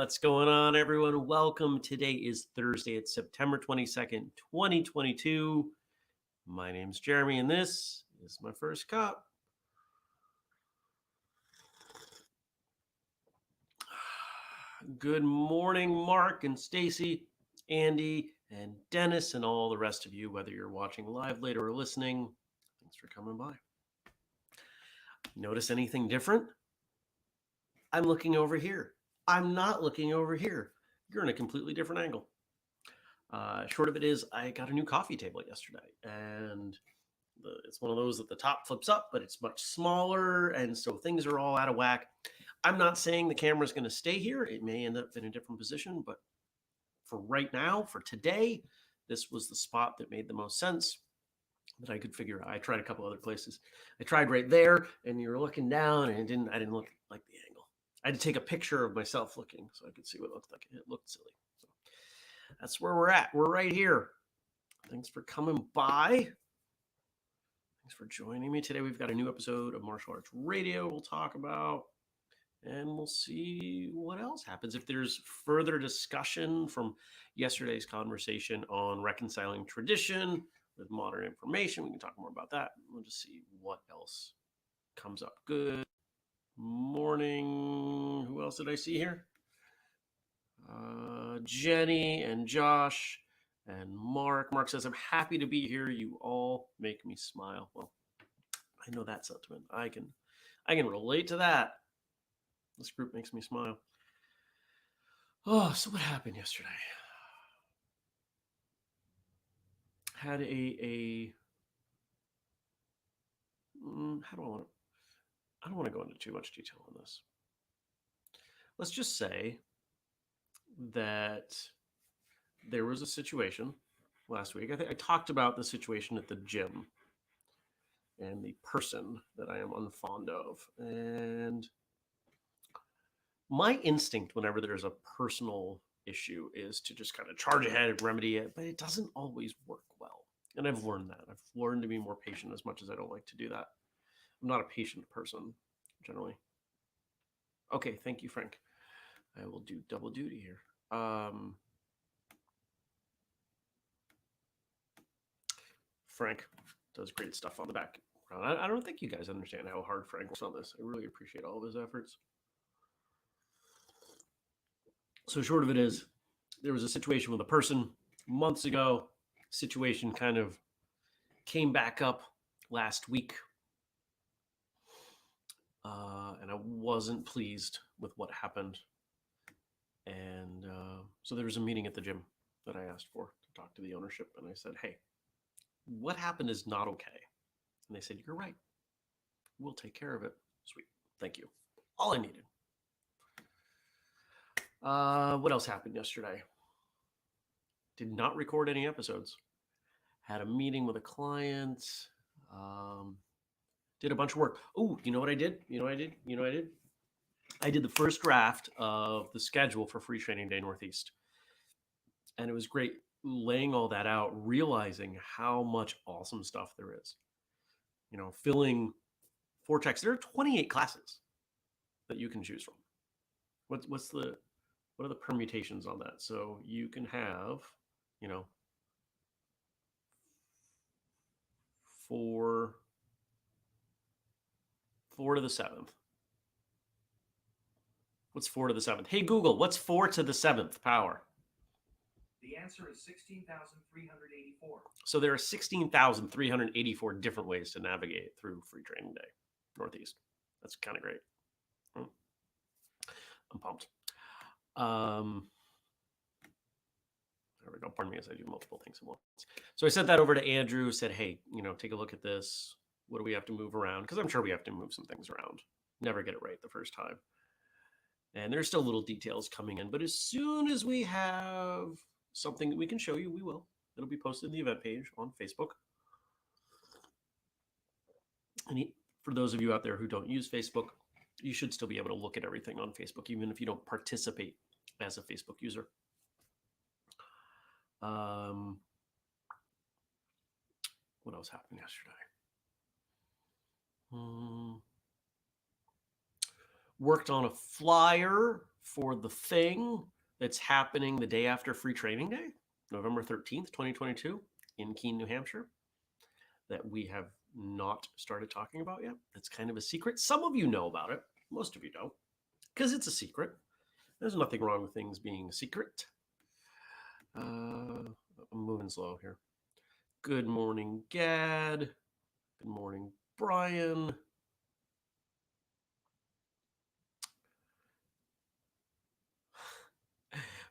What's going on, everyone? Welcome. Today is Thursday. It's September 22nd, 2022. My name's Jeremy, and this is my first cup. Good morning, Mark and Stacy, Andy, and Dennis, and all the rest of you, whether you're watching live later or listening. Thanks for coming by. Notice anything different? I'm looking over here. I'm not looking over here. You're in a completely different angle. Short of it is, I got a new coffee table yesterday, and it's one of those that the top flips up, but it's much smaller, and so things are all out of whack. I'm not saying the camera's going to stay here. It may end up in a different position, but for right now, for today, this was the spot that made the most sense that I could figure out. I tried a couple other places. I tried right there, and you're looking down, and I didn't look like the angle. I had to take a picture of myself looking so I could see what it looked like. It looked silly. So that's where we're at. We're right here. Thanks for coming by. Thanks for joining me. Today we've got a new episode of Martial Arts Radio we'll talk about, and we'll see what else happens. If there's further discussion from yesterday's conversation on reconciling tradition with modern information, we can talk more about that. We'll just see what else comes up. Good morning. Who else did I see here? Jenny and Josh and Mark. Mark says, I'm happy to be here. You all make me smile. Well, I know that sentiment. I can relate to that. This group makes me smile. Oh, so what happened yesterday? Had I don't want to go into too much detail on this. Let's just say that there was a situation last week. I talked about the situation at the gym and the person that I am unfond of. And my instinct whenever there's a personal issue is to just kind of charge ahead and remedy it, but it doesn't always work well. And I've learned that. I've learned to be more patient, as much as I don't like to do that. I'm not a patient person, generally. Okay, thank you, Frank. I will do double duty here. Frank does great stuff on the background. I don't think you guys understand how hard Frank works on this. I really appreciate all of his efforts. So short of it is, there was a situation with a person months ago. Situation kind of came back up last week. And I wasn't pleased with what happened. And so there was a meeting at the gym that I asked for to talk to the ownership. And I said, hey, what happened is not okay. And they said, you're right. We'll take care of it. Sweet. Thank you. All I needed. What else happened yesterday? Did not record any episodes. Had a meeting with a client. Did a bunch of work. Oh, you know what I did? I did the first draft of the schedule for Free Training Day Northeast. And it was great laying all that out, realizing how much awesome stuff there is. You know, filling 4 checks. There are 28 classes that you can choose from. What are the permutations on that? So you can have, 4 to the 7th. What's 4 to the 7th? Hey, Google, what's 4 to the 7th power? The answer is 16,384. So there are 16,384 different ways to navigate through Free Training Day Northeast. That's kind of great. I'm pumped. There we go. Pardon me as I do multiple things at once. So I sent that over to Andrew, said, hey, take a look at this. What do we have to move around? Because I'm sure we have to move some things around. Never get it right the first time. And there's still little details coming in. But as soon as we have something that we can show you, we will. It'll be posted in the event page on Facebook. And for those of you out there who don't use Facebook, you should still be able to look at everything on Facebook, even if you don't participate as a Facebook user. What else happened yesterday? Worked on a flyer for the thing that's happening the day after Free Training Day, November 13th, 2022, in Keene, New Hampshire, that we have not started talking about yet. It's kind of a secret. Some of you know about it, most of you don't, because it's a secret. There's nothing wrong with things being a secret. I'm moving slow here. Good morning, Gad. Good morning, Brian.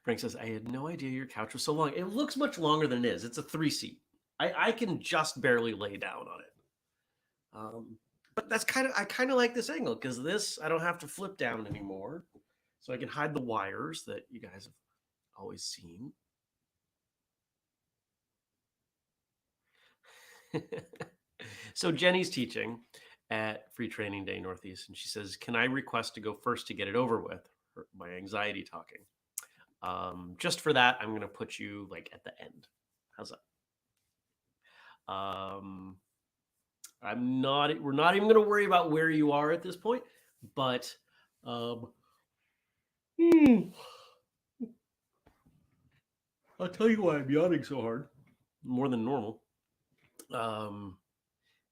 Frank says, I had no idea your couch was so long. It looks much longer than it is. It's a 3-seat. I can just barely lay down on it. But that's I kind of like this angle because this, I don't have to flip down anymore. So I can hide the wires that you guys have always seen. So Jenny's teaching at Free Training Day Northeast, and she says, can I request to go first to get it over with? My anxiety talking. Just for that, I'm going to put you like at the end. How's that? We're not even going to worry about where you are at this point, but I'll tell you why I'm yawning so hard, more than normal.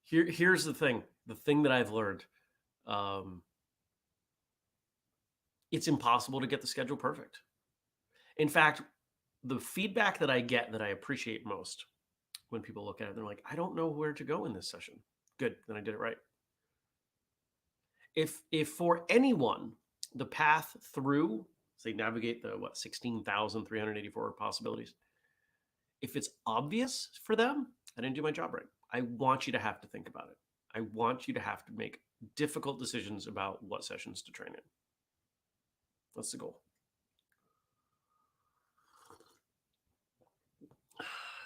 Here's the thing that I've learned. It's impossible to get the schedule perfect. In fact, the feedback that I get that I appreciate most when people look at it, they're like, I don't know where to go in this session. Good, then I did it right. If for anyone, the path through, say, navigate the 16,384 possibilities, if it's obvious for them, I didn't do my job right. I want you to have to think about it. I want you to have to make difficult decisions about what sessions to train in. That's the goal.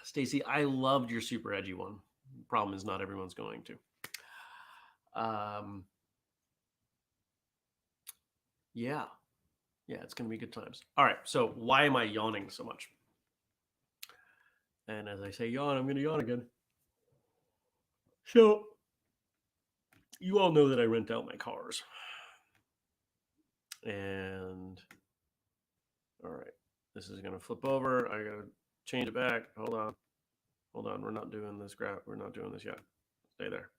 Stacy, I loved your super edgy one. Problem is, not everyone's going to. Yeah, it's going to be good times. All right, so why am I yawning so much? And as I say yawn, I'm going to yawn again. So, you all know that I rent out my cars. And, all right, this is going to flip over. I got to change it back. Hold on. We're not doing this graph. We're not doing this yet. Stay there.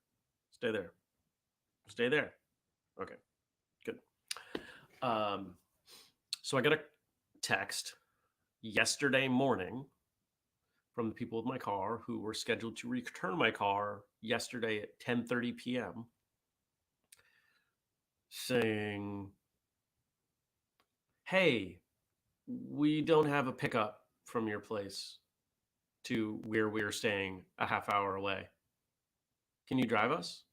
Okay, good. So I got a text yesterday morning from the people with my car who were scheduled to return my car yesterday at 10:30 p.m. saying, hey, we don't have a pickup from your place to where we're staying a half hour away. Can you drive us?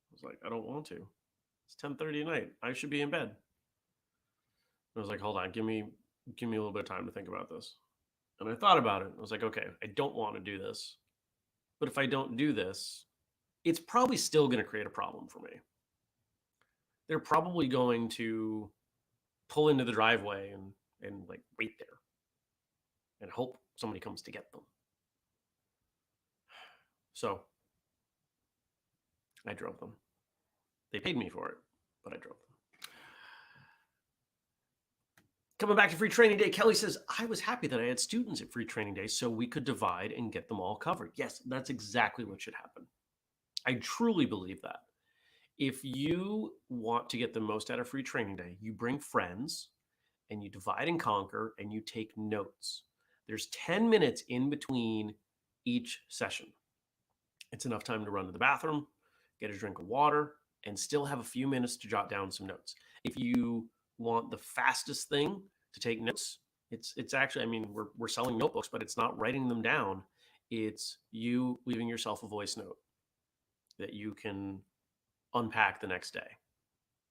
I was like, I don't want to. It's 10:30 at night. I should be in bed. I was like, hold on, give me a little bit of time to think about this. And I thought about it. I was like, okay, I don't want to do this. But if I don't do this, it's probably still going to create a problem for me. They're probably going to pull into the driveway and like wait there and hope somebody comes to get them. So I drove them. They paid me for it, but I drove them. Coming back to Free Training Day, Kelly says, I was happy that I had students at Free Training Day so we could divide and get them all covered. Yes, that's exactly what should happen. I truly believe that. If you want to get the most out of Free Training Day, you bring friends and you divide and conquer and you take notes. There's 10 minutes in between each session. It's enough time to run to the bathroom, get a drink of water, and still have a few minutes to jot down some notes. If you want the fastest thing to take notes, it's actually, I mean, we're selling notebooks, but it's not writing them down. It's you leaving yourself a voice note that you can unpack the next day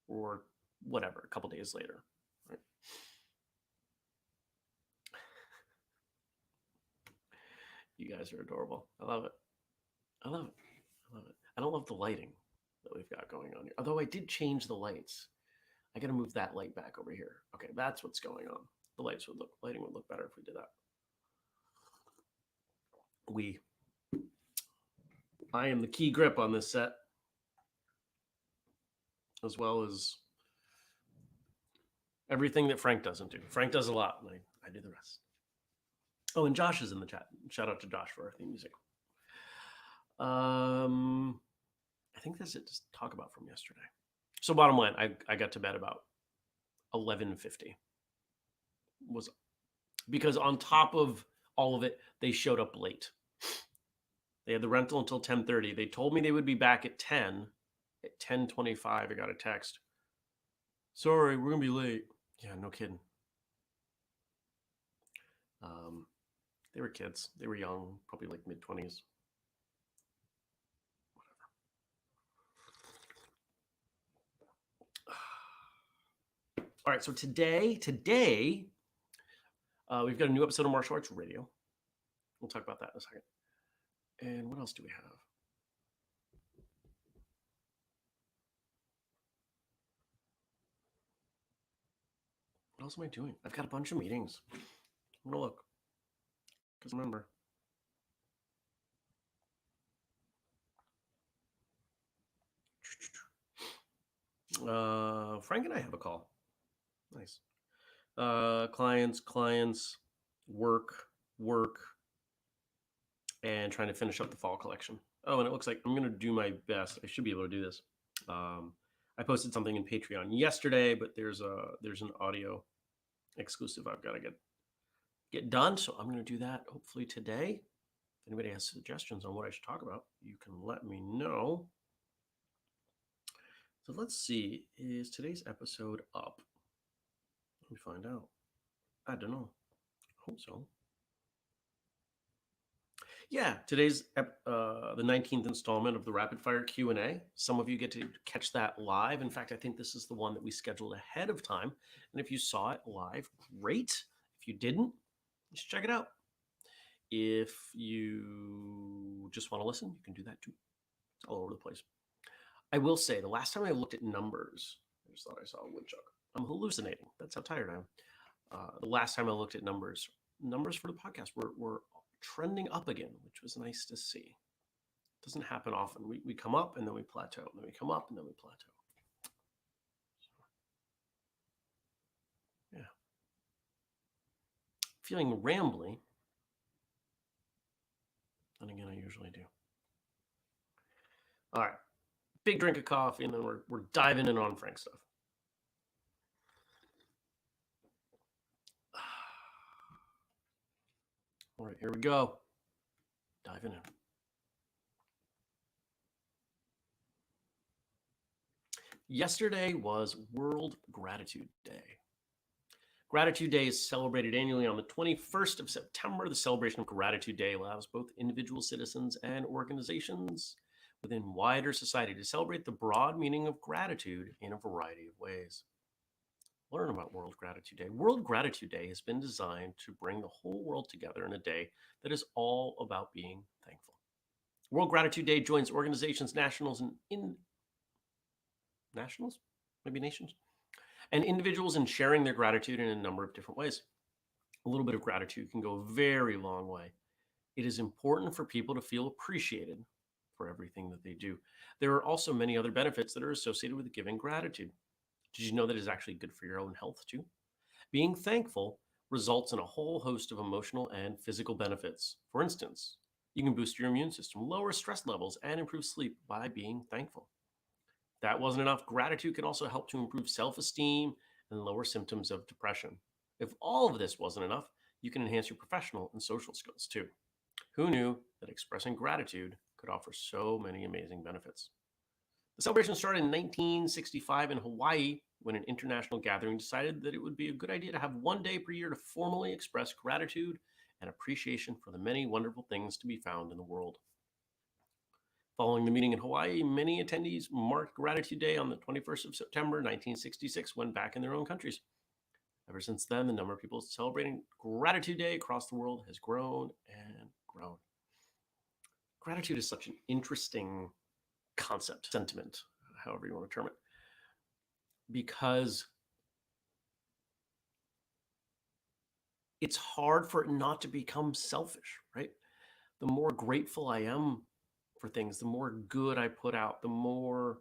or whatever, a couple days later. Right? You guys are adorable. I love it. I don't love the lighting that we've got going on here. Although I did change the lights. I got to move that light back over here. Okay, that's what's going on. The lighting would look better if we did that. I am the key grip on this set, as well as Everything that Frank doesn't do. Frank does a lot, and I do the rest. Oh, and Josh is in the chat. Shout out to Josh for our theme music. I think that's it to talk about from yesterday. So bottom line, I got to bed about 11:50. Was because on top of all of it, they showed up late. They had the rental until 10:30. They told me they would be back at 10. At 10:25, I got a text. Sorry, we're gonna be late. Yeah, no kidding. They were kids. They were young, probably like mid-20s. All right, so today, we've got a new episode of Martial Arts Radio. We'll talk about that in a second. And what else do we have? What else am I doing? I've got a bunch of meetings. I'm gonna look. Because remember. Frank and I have a call. Nice. Clients, work, and trying to finish up the fall collection. Oh, and it looks like I'm gonna do my best. I should be able to do this. I posted something in Patreon yesterday, but there's an audio exclusive I've got to get done. So I'm gonna do that hopefully today. If anybody has suggestions on what I should talk about, you can let me know. So let's see, is today's episode up? Let me find out. I don't know. Hope so. Yeah, today's the 19th installment of the Rapid Fire Q&A. Some of you get to catch that live. In fact, I think this is the one that we scheduled ahead of time. And if you saw it live, great. If you didn't, you should check it out. If you just want to listen, you can do that too. It's all over the place. I will say, the last time I looked at numbers, I just thought I saw a woodchuck. I'm hallucinating. That's how tired I am. The last time I looked at numbers for the podcast were trending up again, which was nice to see. It doesn't happen often. We come up and then we plateau, and then we come up and then we plateau. Yeah. Feeling rambly. And again, I usually do. All right. Big drink of coffee, and then we're diving in on Frank stuff. All right, here we go. Diving in. Yesterday was World Gratitude Day. Gratitude Day is celebrated annually on the 21st of September. The celebration of Gratitude Day allows both individual citizens and organizations within wider society to celebrate the broad meaning of gratitude in a variety of ways. Learn about World Gratitude Day. World Gratitude Day has been designed to bring the whole world together in a day that is all about being thankful. World Gratitude Day joins organizations, nationals, nations, and individuals in sharing their gratitude in a number of different ways. A little bit of gratitude can go a very long way. It is important for people to feel appreciated for everything that they do. There are also many other benefits that are associated with giving gratitude. Did you know that it's actually good for your own health too? Being thankful results in a whole host of emotional and physical benefits. For instance, you can boost your immune system, lower stress levels, and improve sleep by being thankful. If that wasn't enough, gratitude can also help to improve self-esteem and lower symptoms of depression. If all of this wasn't enough, you can enhance your professional and social skills too. Who knew that expressing gratitude could offer so many amazing benefits? The celebration started in 1965 in Hawaii when an international gathering decided that it would be a good idea to have one day per year to formally express gratitude and appreciation for the many wonderful things to be found in the world. Following the meeting in Hawaii, many attendees marked Gratitude Day on the 21st of September 1966 when back in their own countries. Ever since then, the number of people celebrating Gratitude Day across the world has grown and grown. Gratitude is such an interesting concept, sentiment, however you want to term it, because it's hard for it not to become selfish, right? The more grateful I am for things, the more good I put out, the more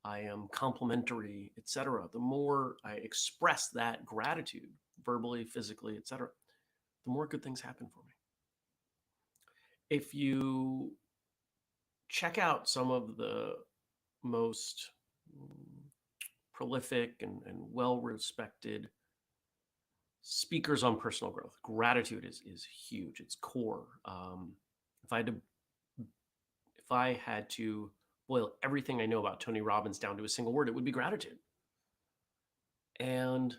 I am complimentary, etc., the more I express that gratitude verbally, physically, etc., the more good things happen for me. If you check out some of the most prolific and well respected speakers on personal growth, gratitude is huge. It's core. If I had to boil everything I know about Tony Robbins down to a single word, it would be gratitude. And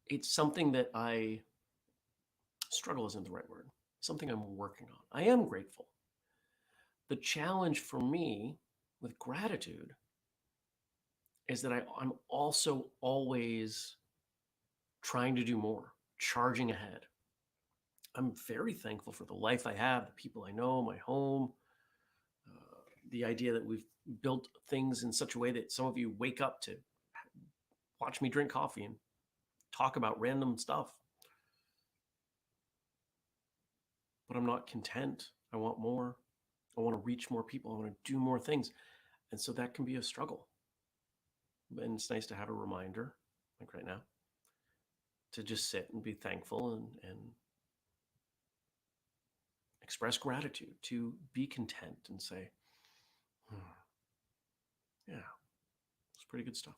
it's something that struggle isn't the right word, something I'm working on. I am grateful. The challenge for me with gratitude is that I'm also always trying to do more, charging ahead. I'm very thankful for the life I have, the people I know, my home, the idea that we've built things in such a way that some of you wake up to watch me drink coffee and talk about random stuff. But I'm not content. I want more. I want to reach more people. I want to do more things. And so that can be a struggle. And it's nice to have a reminder, like right now, to just sit and be thankful and express gratitude, to be content and say, yeah, it's pretty good stuff.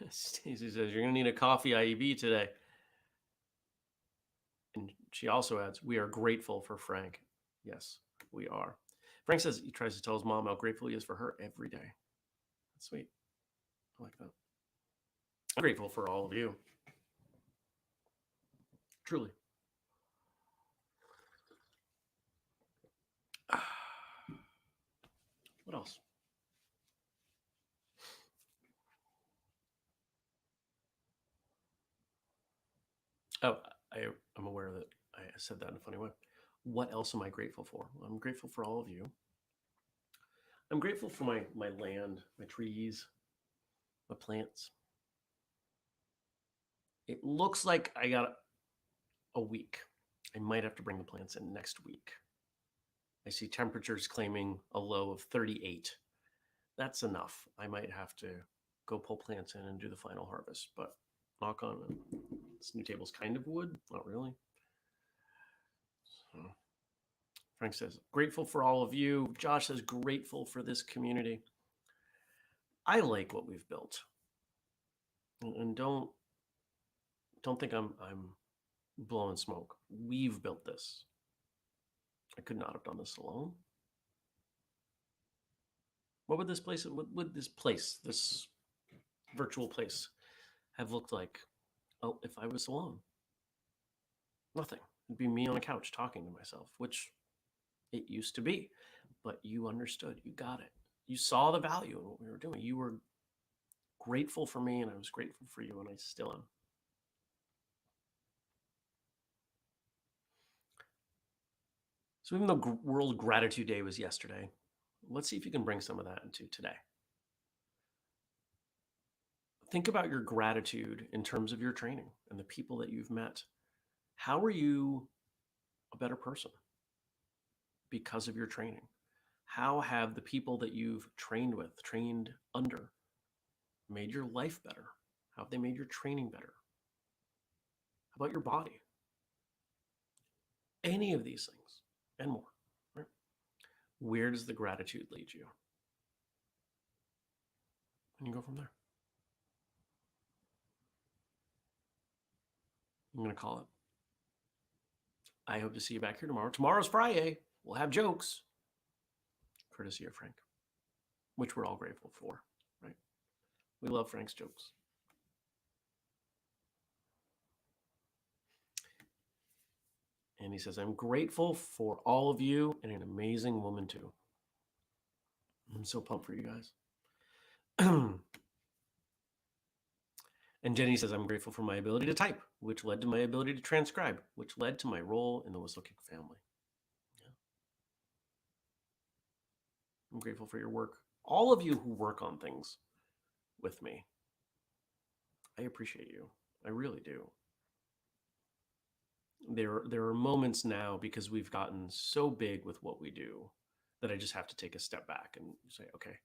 Stacey says, you're going to need a coffee IEB today. And she also adds, we are grateful for Frank. Yes, we are. Frank says he tries to tell his mom how grateful he is for her every day. That's sweet. I like that. I'm grateful for all of you. Truly. What else? Oh, I'm aware that I said that in a funny way. What else am I grateful for? Well, I'm grateful for all of you. I'm grateful for my land, my trees, my plants. It looks like I got a week. I might have to bring the plants in next week. I see temperatures claiming a low of 38. That's enough. I might have to go pull plants in and do the final harvest, but knock on wood. This new table's kind of wood, not really. So, Frank says, grateful for all of you. Josh says, grateful for this community. I like what we've built. And don't think I'm blowing smoke. We've built this. I could not have done this alone. What would this place, this virtual place, have looked like if I was alone? Nothing. It'd be me on a couch talking to myself, which it used to be. But you understood. You got it. You saw the value in what we were doing. You were grateful for me, and I was grateful for you, and I still am. So even though World Gratitude Day was yesterday, let's see if you can bring some of that into today. Think about your gratitude in terms of your training and the people that you've met. How are you a better person because of your training? How have the people that you've trained with, trained under, made your life better? How have they made your training better? How about your body? Any of these things and more. Right? Where does the gratitude lead you? And you go from there. I'm going to call it. I hope to see you back here tomorrow. Tomorrow's Friday. We'll have jokes, courtesy of Frank, which we're all grateful for, right? We love Frank's jokes. And he says, I'm grateful for all of you and an amazing woman too. I'm so pumped for you guys. And Jenny says, I'm grateful for my ability to type, which led to my ability to transcribe, which led to my role in the whistlekick family. Yeah. I'm grateful for your work. All of you who work on things with me. I appreciate you. I really do. There are moments now, because we've gotten so big with what we do, that I just have to take a step back and say, okay,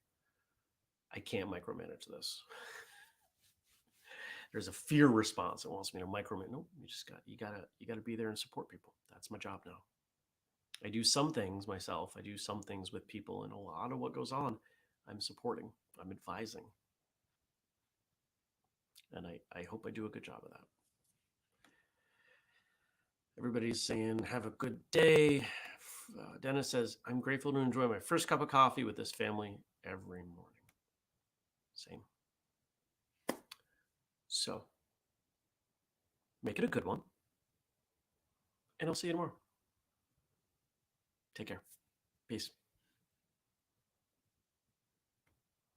I can't micromanage this. There's a fear response that wants me to micromanage. No, you gotta be there and support people. That's my job now. I do some things myself. I do some things with people, and a lot of what goes on, I'm supporting. I'm advising, and I hope I do a good job of that. Everybody's saying, have a good day. Dennis says, I'm grateful to enjoy my first cup of coffee with this family every morning. Same. So make it a good one. And I'll see you tomorrow. Take care. Peace.